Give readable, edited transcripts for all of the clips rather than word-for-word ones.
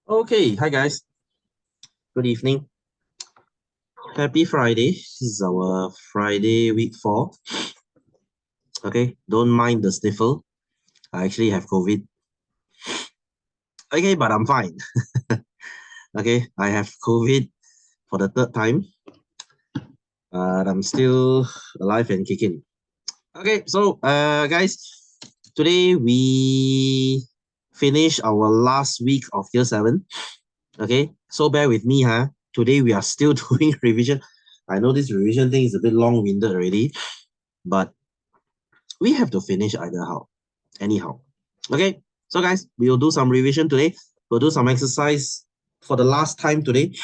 Okay, hi guys. Good evening. Happy Friday. This is our Friday week 4. Okay, don't mind the sniffle. I actually have COVID. Okay, but I'm fine. Okay, I have COVID for the third time. I'm still alive and kicking. Okay, so guys, today we finish our last week of year 7. Okay, so bear with me, huh? Today we are still doing revision. I know this revision thing is a bit long-winded already, but we have to finish anyhow. Okay, so guys, we will do some revision today. We'll do some exercise for the last time today.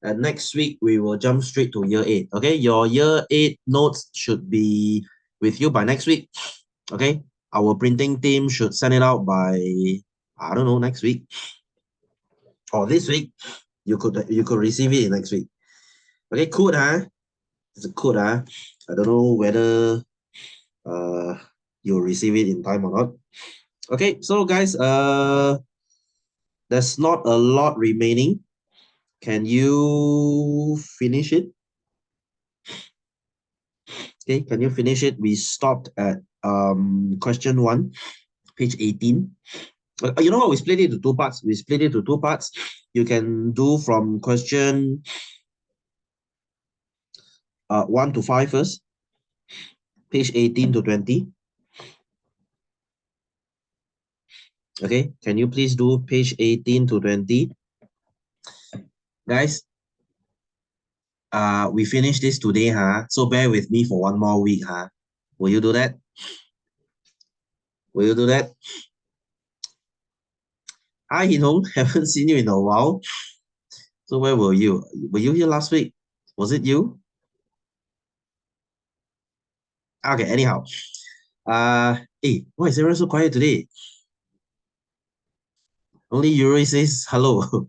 And next week, we will jump straight to year 8. Okay, your year 8 notes should be with you by next week. Okay, our printing team should send it out by, I don't know, next week or this week. You could receive it next week. Okay, could, huh? It's a could, huh? I don't know whether you'll receive it in time or not. Okay, so guys, there's not a lot remaining. Can you finish it? Okay, can you finish it? We stopped at question 1, page 18. You know what? We split it into 2 parts. You can do from question 1 to 5 first, page 18 to 20. Okay, can you please do page 18 to 20? Guys, we finished this today, huh? So bear with me for 1 more week, huh? Will you do that? Will you do that? Hi, Hinong. Haven't seen you in a while. So where were you? Were you here last week? Was it you? Okay, anyhow. Hey, why is everyone so quiet today? Only Yuri says hello.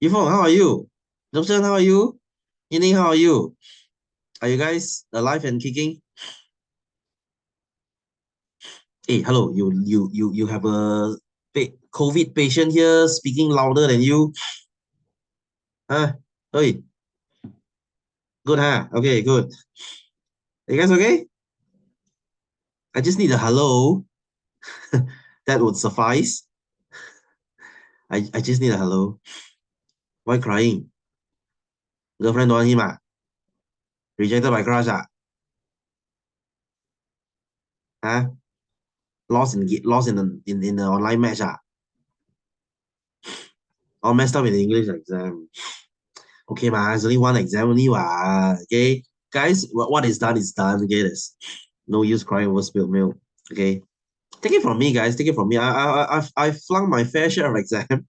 Yifeng, how are you? Joseph, how are you? Yining, how are you? Are you guys alive and kicking? Hey, hello. You have a COVID patient here speaking louder than you. Huh? Hey, good, huh? Okay, good. You guys okay? I just need a hello. That would suffice. I just need a hello. Why crying? Girlfriend don't want him, ah? Rejected by crush, ah? Huh? Lost in the online match, ah? All messed up in the English exam. Okay, ma, it's only one exam only, okay? Guys, what is done is done, okay? There's no use crying over spilled milk, okay? Take it from me, guys. Take it from me. I flung my fair share of exam,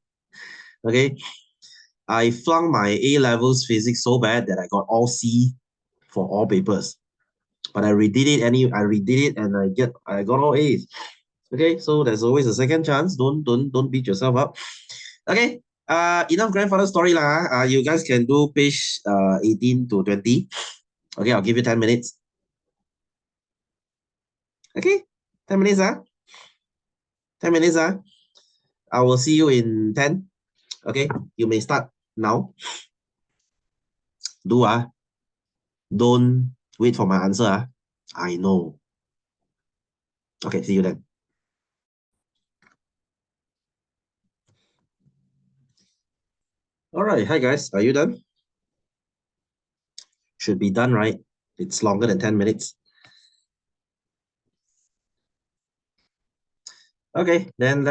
okay? I flung my A levels physics so bad that I got all C for all papers. But I redid it and I got all A's. Okay, so there's always a second chance. Don't beat yourself up. Okay, enough grandfather story lah. You guys can do page 18 to 20. Okay, I'll give you 10 minutes. Okay, 10 minutes 10 minutes I will see you in 10. Okay, you may start now. Do don't wait for my answer I know. Okay, see you then. All right, hi guys, are you done? Should be done, right? It's longer than 10 minutes. Okay, then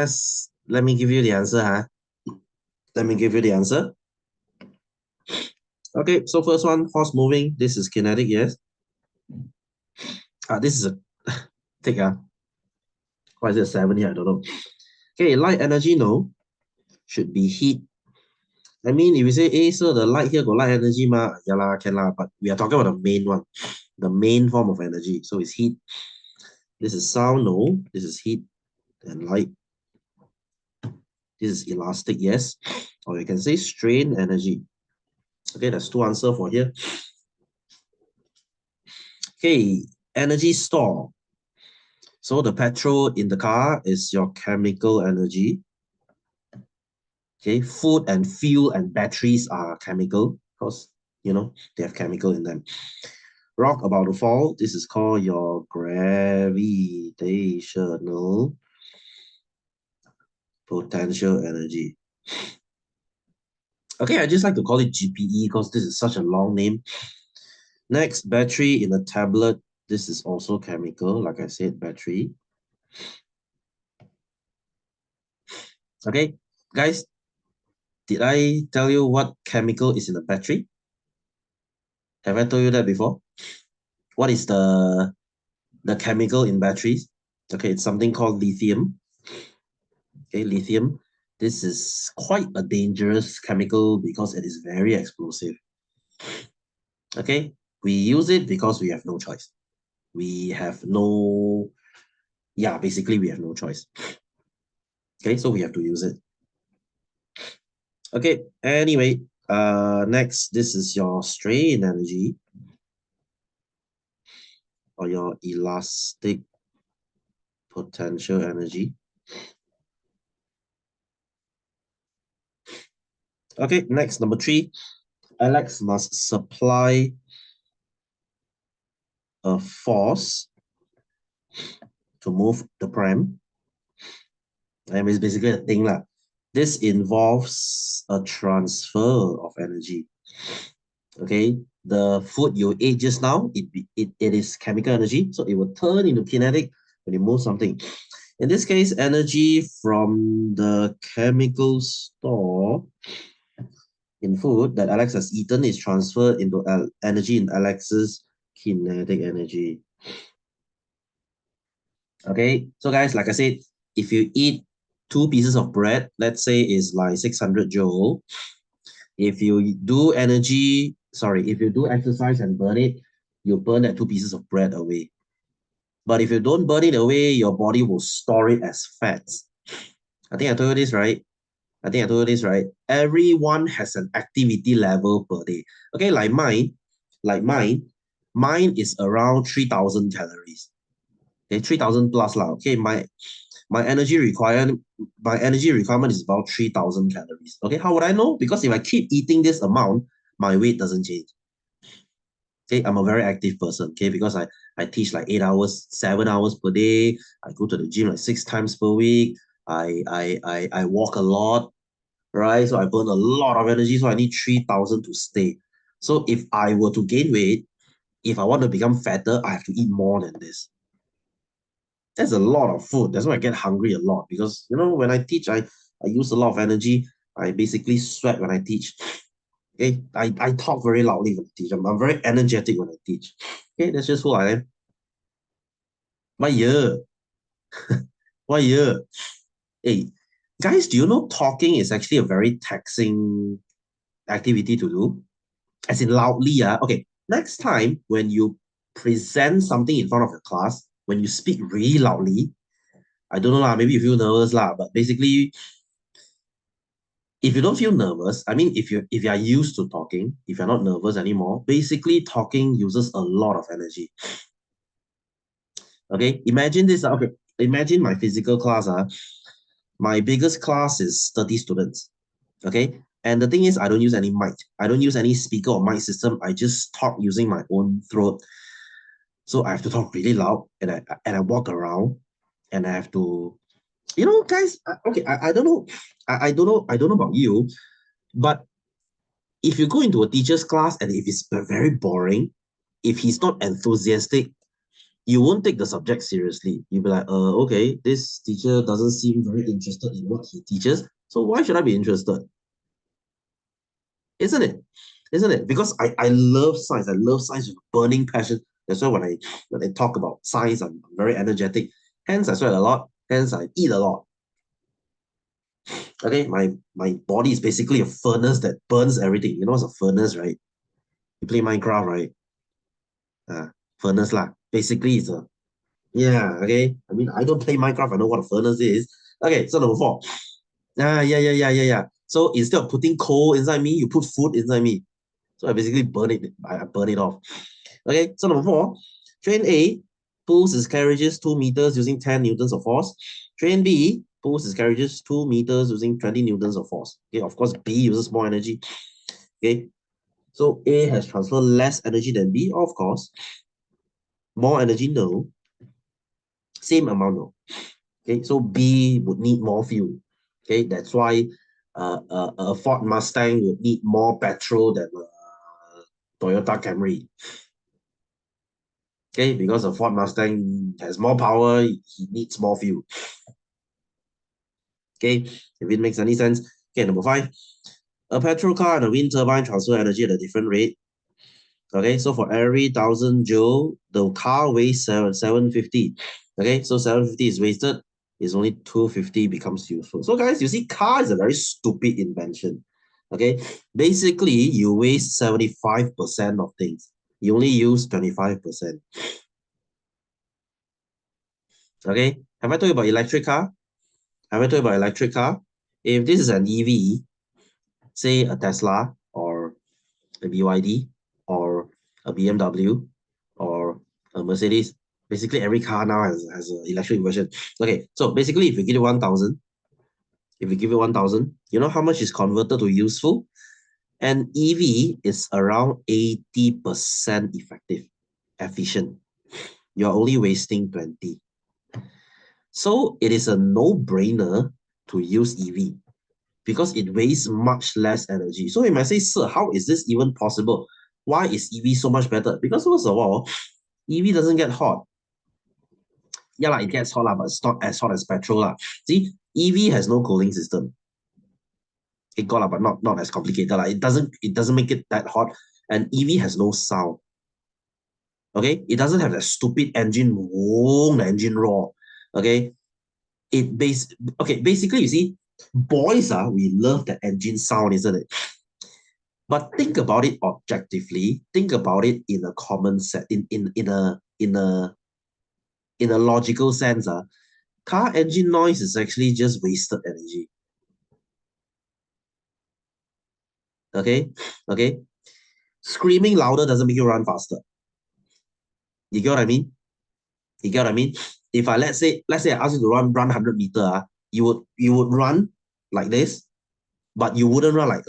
let me give you the answer, Let me give you the answer. Okay, so first one, force moving. This is kinetic, yes. This is a take why is it 7 here? I don't know. Okay, light energy, no. Should be heat. I mean, if you say, hey, sir, the light here got light energy, yeah lah, can lah, but we are talking about the main one, the main form of energy. So it's heat. This is sound, no. This is heat and light. This is elastic, yes. Or you can say strain energy. Okay, that's 2 answers for here. Okay, energy store. So the petrol in the car is your chemical energy. Okay, food and fuel and batteries are chemical because they have chemical in them. Rock about to fall. This is called your gravitational potential energy. Okay, I just like to call it GPE because this is such a long name. Next, battery in a tablet. This is also chemical, like I said, battery. Okay, guys, did I tell you what chemical is in a battery? Have I told you that before? What is the chemical in batteries? Okay, it's something called lithium. Okay, lithium. This is quite a dangerous chemical because it is very explosive. Okay, we use it because we have no choice. We have no, yeah, basically we have no choice. Okay, so we have to use it. Okay, anyway, next, this is your strain energy or your elastic potential energy. Okay, next, number 3, Alex must supply a force to move the pram. And it's basically a thing lah. This involves a transfer of energy. Okay, the food you ate just now, it is chemical energy, so it will turn into kinetic when you move something. In this case, energy from the chemical store in food that Alex has eaten is transferred into energy in Alex's kinetic energy. Okay, so guys, like I said, if you eat 2 pieces of bread, let's say is like 600 joule. If you do if you do exercise and burn it, you burn that 2 pieces of bread away. But if you don't burn it away, your body will store it as fats. I think I told you this, right? Everyone has an activity level per day. Okay, mine is around 3,000 calories. Okay, 3,000 plus lah. Okay, my energy requirement is about 3,000 calories. Okay, how would I know? Because if I keep eating this amount, my weight doesn't change. Okay, I'm a very active person. Okay, because I teach like 8 hours, 7 hours per day. I go to the gym like 6 times per week. I walk a lot, right? So I burn a lot of energy. So I need 3,000 to stay. So if I were to gain weight, if I want to become fatter, I have to eat more than this. That's a lot of food. That's why I get hungry a lot because when I teach, I use a lot of energy. I basically sweat when I teach. Okay, I talk very loudly when I teach. I'm very energetic when I teach. Okay, that's just who I am. My year, my year. Hey, guys, do you know talking is actually a very taxing activity to do? As in loudly, yeah. Okay, next time when you present something in front of the class, when you speak really loudly, I don't know lah, maybe you feel nervous lah, but basically, if you don't feel nervous, I mean, if you are used to talking, if you're not nervous anymore, basically talking uses a lot of energy. Okay, imagine this. Okay, imagine my physical class. My biggest class is 30 students. Okay, and the thing is, I don't use any mic. I don't use any speaker or mic system. I just talk using my own throat. So I have to talk really loud, and I walk around, and I have to, guys. Okay, I don't know, I don't know about you, but if you go into a teacher's class and if it's very boring, if he's not enthusiastic, you won't take the subject seriously. You'll be like, okay, this teacher doesn't seem very interested in what he teaches, so why should I be interested? Isn't it? Isn't it? Because I love science. I love science with burning passion. That's why when I talk about science, I'm very energetic. Hence, I sweat a lot. Hence, I eat a lot. Okay, my body is basically a furnace that burns everything. You know what's a furnace, right? You play Minecraft, right? Furnace lah. Basically, it's a yeah. Okay, I mean I don't play Minecraft. I know what a furnace is. Okay, so number 4. Yeah. So instead of putting coal inside me, you put food inside me. So I basically burn it. I burn it off. Okay, so number 4, train A pulls its carriages 2 meters using 10 newtons of force. Train B pulls its carriages 2 meters using 20 newtons of force. Okay, of course, B uses more energy. Okay, so A has transferred less energy than B, of course. More energy, no. Same amount, no. Okay, so B would need more fuel. Okay, that's why a Ford Mustang would need more petrol than a Toyota Camry. Okay, because a Ford Mustang has more power, he needs more fuel. Okay, if it makes any sense. Okay, number 5. A petrol car and a wind turbine transfer energy at a different rate. Okay, so for every 1,000 joule, the car weighs 750. Okay, so 750 is wasted. It's only 250 becomes useful. So guys, you see, car is a very stupid invention. Okay, basically, you waste 75% of things. You only use 25%. Okay, have I told you about electric car? Have I told you about electric car? If this is an EV, say a Tesla or a BYD or a BMW or a Mercedes, basically every car now has an electric version. Okay, so basically if you give it 1,000, you know how much is converted to useful? And EV is around 80% efficient. You're only wasting 20. So it is a no-brainer to use EV because it wastes much less energy. So you might say, sir, how is this even possible? Why is EV so much better? Because first of all, EV doesn't get hot. Yeah, like it gets hot, but it's not as hot as petrol. See, EV has no cooling system. It got but not as complicated. It doesn't make it that hot. And EV has no sound. Okay, it doesn't have that stupid engine the engine roar. Okay, basically you see, boys we love the engine sound, isn't it? But think about it objectively. Think about it in a common set, in a logical sense. Car engine noise is actually just wasted energy. Okay, okay. Screaming louder doesn't make you run faster. You get what I mean? You get what I mean? If let's say I ask you to run 100 meter, you would run like this, but you wouldn't run like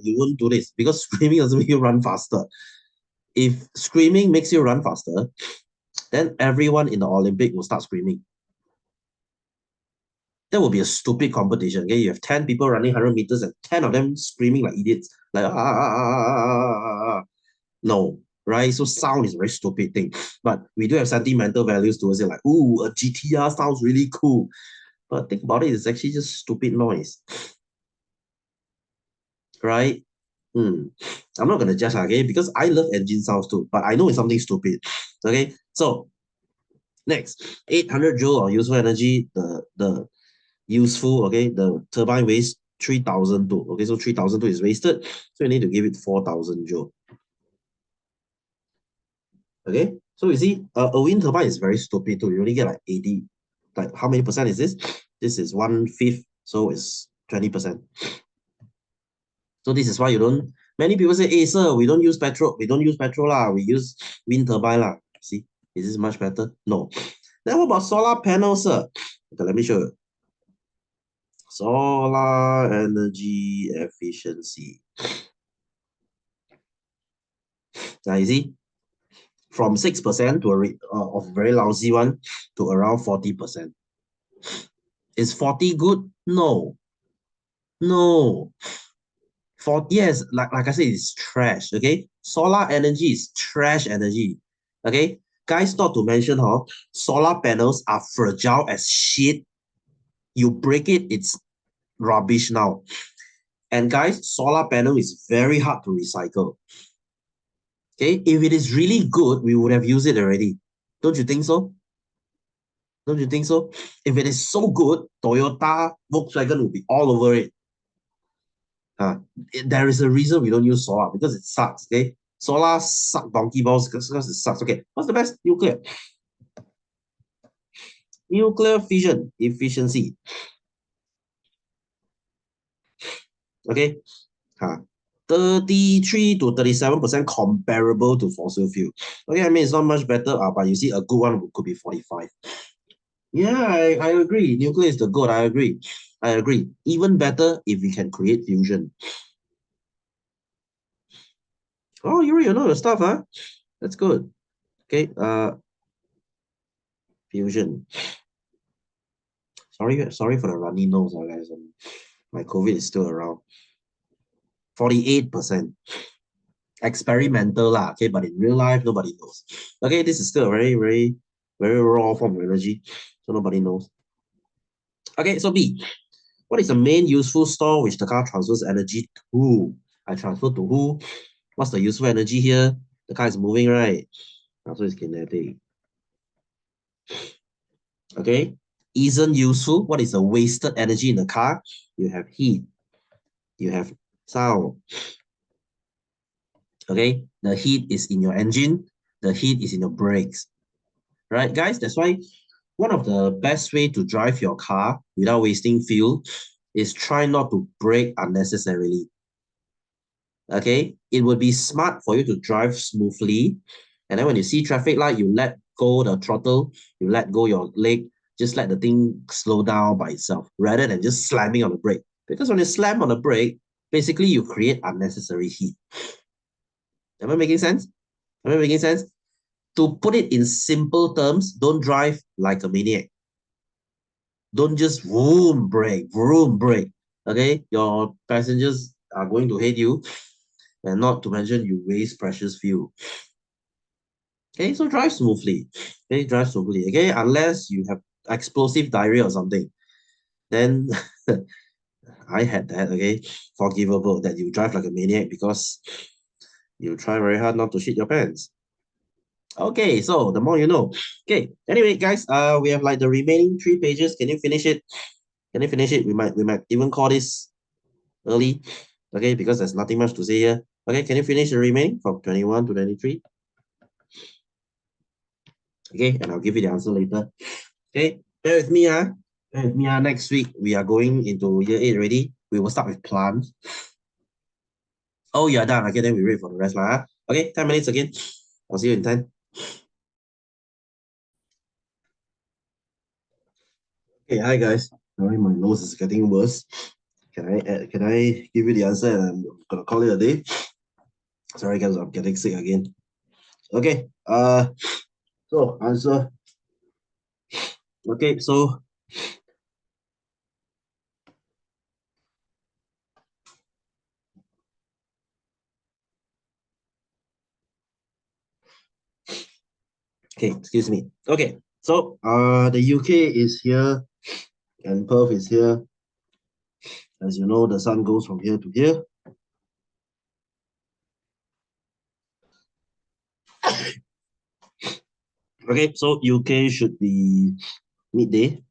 you wouldn't do this because screaming doesn't make you run faster. If screaming makes you run faster, then everyone in the Olympic will start screaming. That will be a stupid competition. Okay, you have 10 people running 100 meters and 10 of them screaming like idiots, like no, right? So sound is a very stupid thing, but we do have sentimental values towards it, like, ooh, a GTR sounds really cool. But think about it, it's actually just stupid noise, right? I'm not gonna judge, okay, because I love engine sounds too, but I know it's something stupid. Okay, so next, 800 joule of useful energy. The useful, okay, the turbine weighs 3,002. Okay, so 3,002 is wasted, so you need to give it 4,000 joule. Okay, so you see, a wind turbine is very stupid too. You only get like 80. Like, how many percent is this? This is 1/5, so it's 20%. So this is why you don't. Many people say, "Hey, sir, we don't use petrol. We don't use petrol lah. We use wind turbine lah." See, is this much better? No. Then what about solar panels, sir? Okay, let me show you. Solar energy efficiency. Now you see, from 6% to of very lousy one to around 40%. Is 40 good? No. No. Yes, like I said, it's trash. Okay, solar energy is trash energy. Okay, guys, not to mention solar panels are fragile as shit. You break it, it's rubbish now. And guys, solar panel is very hard to recycle. Okay, if it is really good, we would have used it already. Don't you think so? Don't you think so? If it is so good, Toyota, Volkswagen will be all over it. There is a reason we don't use solar because it sucks. Okay, solar suck donkey balls because it sucks. Okay, what's the best? Nuclear. Nuclear fission efficiency. Okay, 33 to 37% comparable to fossil fuel. Okay, I mean it's not much better, but you see a good one could be 45. Yeah, I agree. Nuclear is the goal. I agree. I agree. Even better if we can create fusion. Oh, you know the stuff, huh? That's good. Okay, fusion. Sorry for the runny nose, guys. My COVID is still around. 48%. Experimental lah, okay, but in real life, nobody knows. Okay, this is still a very, very, very raw form of energy, so nobody knows. Okay, so B. What is the main useful store which the car transfers energy to? I transfer to who? What's the useful energy here? The car is moving, right? So it's kinetic. Okay. Isn't useful. What is the wasted energy in the car? You have heat. You have sound. Okay. The heat is in your engine. The heat is in your brakes. Right, guys? That's why one of the best way to drive your car without wasting fuel is try not to brake unnecessarily. Okay, it would be smart for you to drive smoothly. And then when you see traffic light, you let go the throttle, you let go your leg, just let the thing slow down by itself rather than just slamming on the brake. Because when you slam on the brake, basically you create unnecessary heat. Am I making sense? Am I making sense? To put it in simple terms, don't drive like a maniac. Don't just vroom brake, vroom brake. Okay, your passengers are going to hate you, and not to mention you waste precious fuel. Okay, so drive smoothly. Okay, drive smoothly. Okay, unless you have explosive diarrhea or something, then I had that. Okay, forgivable that you drive like a maniac because you try very hard not to shit your pants. Okay, so the more you know. Okay, anyway, guys, we have like the remaining 3 pages. Can you finish it? Can you finish it? We might even call this early. Okay, because there's nothing much to say here. Okay, can you finish the remaining from 21 to 23? Okay, and I'll give you the answer later. Okay, bear with me, Bear with me, Next week, we are going into year 8 already. We will start with plants. Oh, you're done. Okay, then we wait for the rest, lah. Okay, 10 minutes again. I'll see you in 10. Okay, hi, guys. Sorry, my nose is getting worse. Can I give you the answer and I'm gonna call it a day? Sorry, guys, I'm getting sick again. Okay, so answer. Okay, so okay, excuse me. Okay, so the UK is here and Perth is here. As you know, the sun goes from here to here. Okay, so UK should be midday.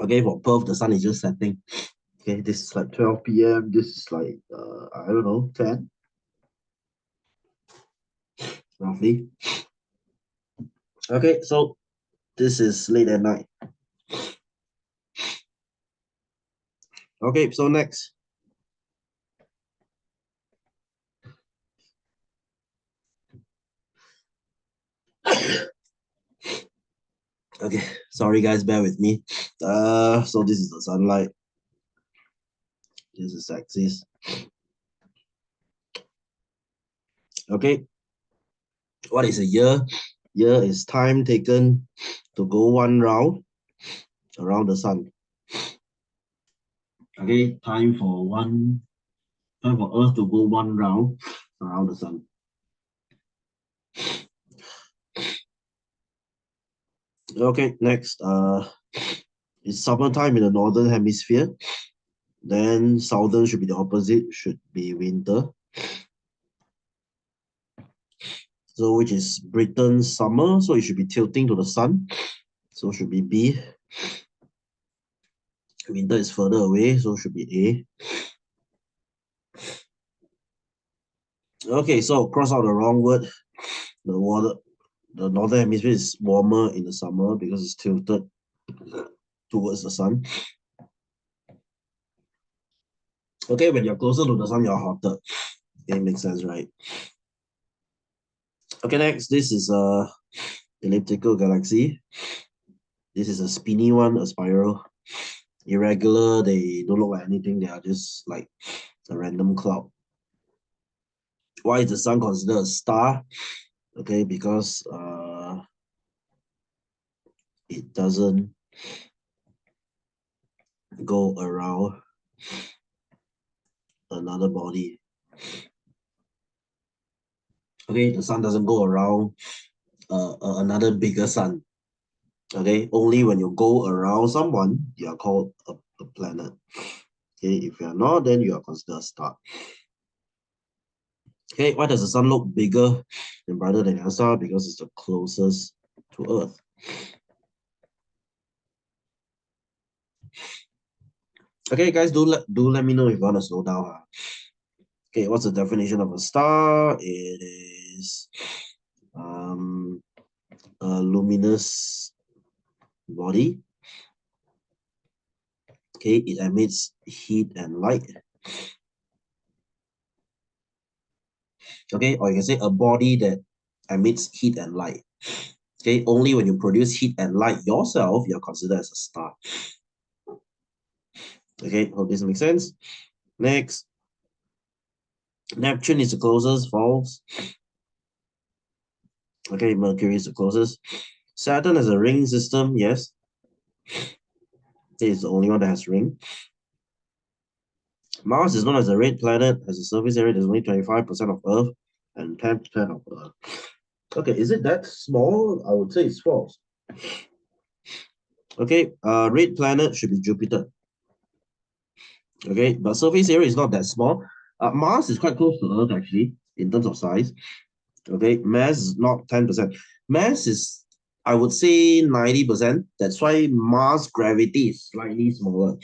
Okay, for Perth, the sun is just setting. Okay, this is like 12 p.m. This is like, I don't know, 10, roughly. Okay, so this is late at night. Okay, so next. Okay, sorry guys, bear with me. So this is the sunlight. This is axis. Okay, what is a year? Year is time taken to go one round around the sun. Okay, time for Earth to go one round around the sun. Okay, next. It's summertime in the northern hemisphere. Then southern should be the opposite, should be winter. So which is Britain's summer, so it should be tilting to the sun. So should be B. Winter is further away, so should be A. Okay, so cross out the wrong word. The northern hemisphere is warmer in the summer because it's tilted towards the sun. Okay, when you're closer to the sun, you're hotter. Okay, makes sense, right? Okay, next, this is a elliptical galaxy. This is a spinny one, a spiral. Irregular, they don't look like anything. They are just like a random cloud. Why is the sun considered a star? Okay, because it doesn't go around another body. Okay, the sun doesn't go around another bigger sun. Okay, only when you go around someone, you are called a planet. Okay, if you are not, then you are considered a star. Okay, why does the sun look bigger and brighter than the star? Because it's the closest to Earth. Okay, guys, do let me know if you want to slow down. Okay, what's the definition of a star? It is a luminous body. Okay, it emits heat and light. Okay, or you can say a body that emits heat and light. Okay, only when you produce heat and light yourself, you're considered as a star. Okay, hope this makes sense. Next, Neptune is the closest, false. Okay, Mercury is the closest. Saturn has a ring system, yes. It is the only one that has ring. Mars is known as a red planet, has a surface area that's only 25% of Earth and 10% of Earth. Okay, is it that small? I would say it's false. Okay, red planet should be Jupiter. Okay, but surface area is not that small. Mars is quite close to Earth actually in terms of size. Okay, mass is not 10%. Mass is, I would say, 90%. That's why Mars gravity is slightly smaller.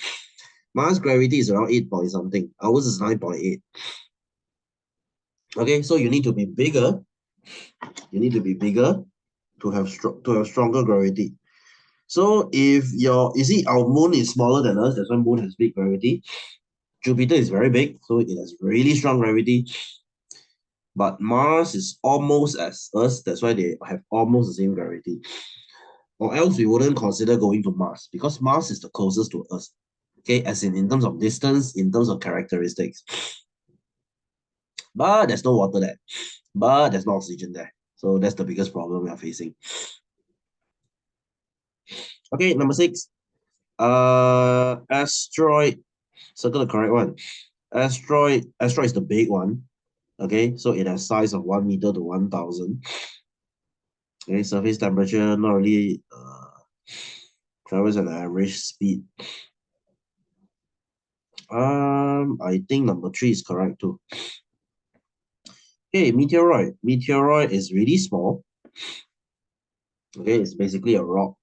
Mars gravity is around 8 point something. Ours is 9.8. Okay, so you need to be bigger. You need to be bigger to have stronger gravity. So if you see our moon is smaller than us, that's why moon has big gravity. Jupiter is very big, so it has really strong gravity. But Mars is almost as us, that's why they have almost the same gravity. Or else we wouldn't consider going to Mars because Mars is the closest to us. Okay, as in terms of distance, in terms of characteristics. But there's no water there. But there's no oxygen there. So that's the biggest problem we are facing. Okay, number 6. Asteroid. Circle the correct one. Asteroid is the big one. Okay, so it has size of 1 meter to 1,000. Okay, surface temperature not really travels at an average speed. I think number 3 is correct too. Okay, meteoroid. Meteoroid is really small. Okay, it's basically a rock.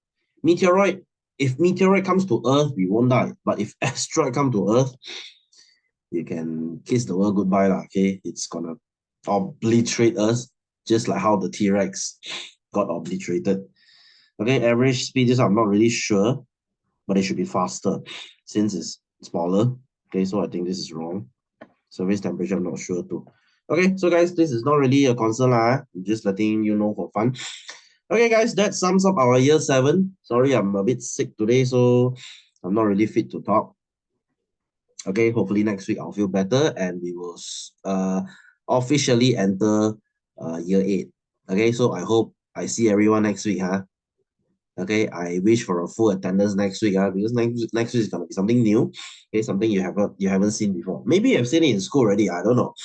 Meteoroid, if meteoroid comes to Earth, we won't die. But if asteroid come to Earth, you can kiss the world goodbye lah. Okay, it's gonna obliterate us, just like how the T-Rex got obliterated. Okay, average speed is I'm not really sure, but it should be faster since it's smaller. Okay, so I think this is wrong. Surface temperature, I'm not sure too. Okay, so guys, this is not really a concern lah. I'm just letting you know for fun. Okay, guys, that sums up our year 7. Sorry, I'm a bit sick today, so I'm not really fit to talk. Okay, hopefully next week I'll feel better and we will officially enter year 8. Okay, so I hope I see everyone next week, huh? Okay, I wish for a full attendance next week, because next week is gonna be something new. Okay, something you haven't seen before. Maybe you've seen it in school already, I don't know.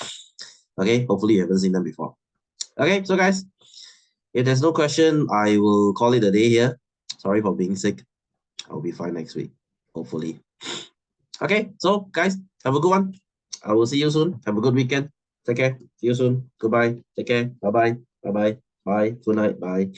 Okay, hopefully you haven't seen them before. Okay, so guys, if there's no question, I will call it a day here. Sorry for being sick. I'll be fine next week, hopefully. Okay, so guys, have a good one. I will see you soon. Have a good weekend. Take care. See you soon. Goodbye. Take care. Bye-bye. Bye-bye. Bye. Good night. Bye.